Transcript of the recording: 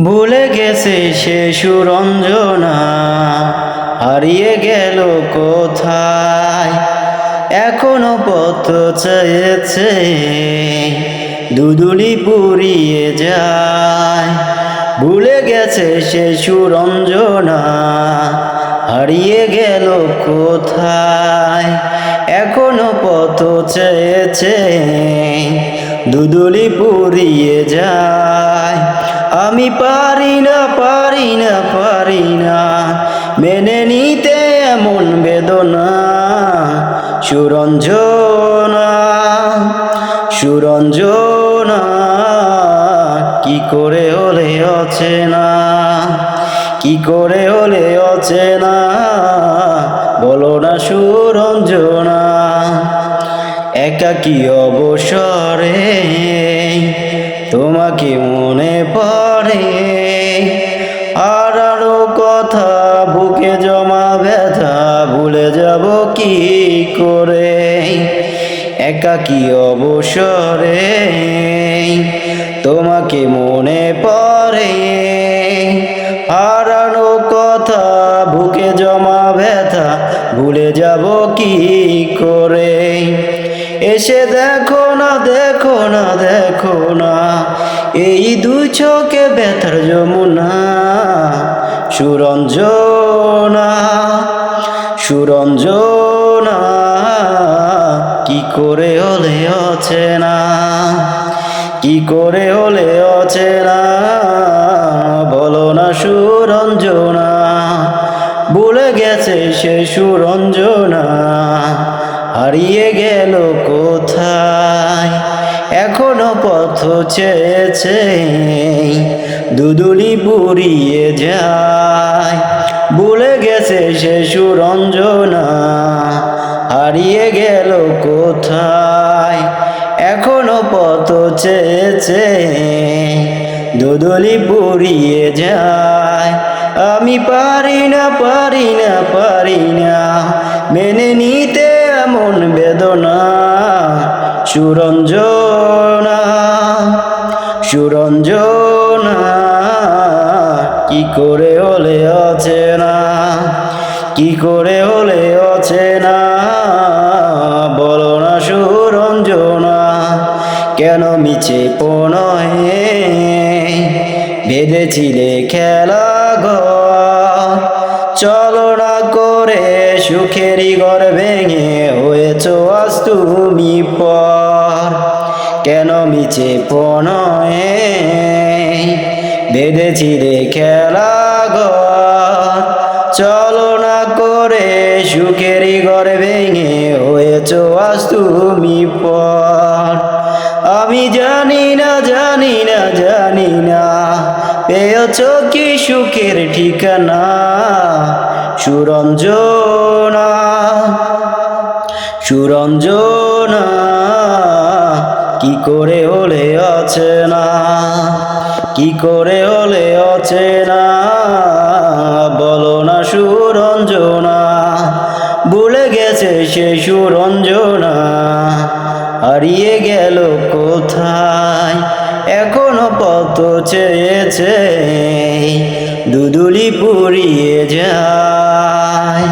ভুলে গেছে সে সুরঞ্জনা, হারিয়ে গেল কোথায়। এখনো পথ চেয়েছে, দুদুলি পুরিয়ে যায়। ভুলে গেছে সে সুরঞ্জনা, হারিয়ে গেল কোথায়। এখনো পথ চেয়েছে, দুদুলি পুরিয়ে যায়। আমি পারি না পারি না পারি না মেনে নিতে এমন বেদনা। সুরঞ্জনা সুরঞ্জনা, কি করে হলে অচেনা, কি করে হলে অচেনা, বলো না সুরঞ্জনা। একাকী অবসরে তোমাকে মনে পড়ে, হারানো কথা বুকে জমা ব্যথা ভুলে যাব কি করে। একাকী অবসরে তোমাকে মনে পড়ে, হারানো কথা বুকে জমা ব্যথা ভুলে যাব কি করে। এসে দেখো না দেখো না দেখো না, এই দুই চোখে ব্যথার যমুনা। সুরঞ্জনা সুরঞ্জনা, কি করে হলে অচেনা, কি করে হলে অচেনা, বলো না সুরঞ্জনা। ভুলে গেছে সে সুরঞ্জনা, হারিয়ে গেল কোথায়। এখনো পথ চেয়েছে, দুদুলি পুরিয়ে যায়। ভুলে গেছে সে সুরঞ্জনা, হারিয়ে গেল কোথায়। এখনো পথ চেয়েছে, দুদুলি পুরিয়ে যায়। আমি পারি না পারি না পারি না মেনে নিতে এমন বেদনা। সুরঞ্জনা সুরঞ্জনা, কি করে হলে অচেনা, কি করে হলে অচেনা, বলো না সুরঞ্জনা। কেন মিছে প্রণয়ে বেঁধেছিলে খেলা ঘর, চলো না করে সুখেরই ঘর ভেঙে হয়েছ আজ তুমি পর। কেন মিছে প্রণয়ে বেঁধেছিলে খেলা ঘর, চলো না করে সুখেরই ঘর ভেঙে হয়েছ আজ তুমি পর। আমি জানি না জানি না জানি না, পেয়েছ কি সুখের ঠিকানা। সুরঞ্জনা সুরঞ্জনা, কি করে হলে অচেনা, কি করে হলে অচেনা, বলো না সুরঞ্জনা। ভুলে গেছে সে সুরঞ্জনা, হারিয়ে গেল কোথায়। এখনো পথ চেয়েছে, দুদুলি পুরিয়ে যায়।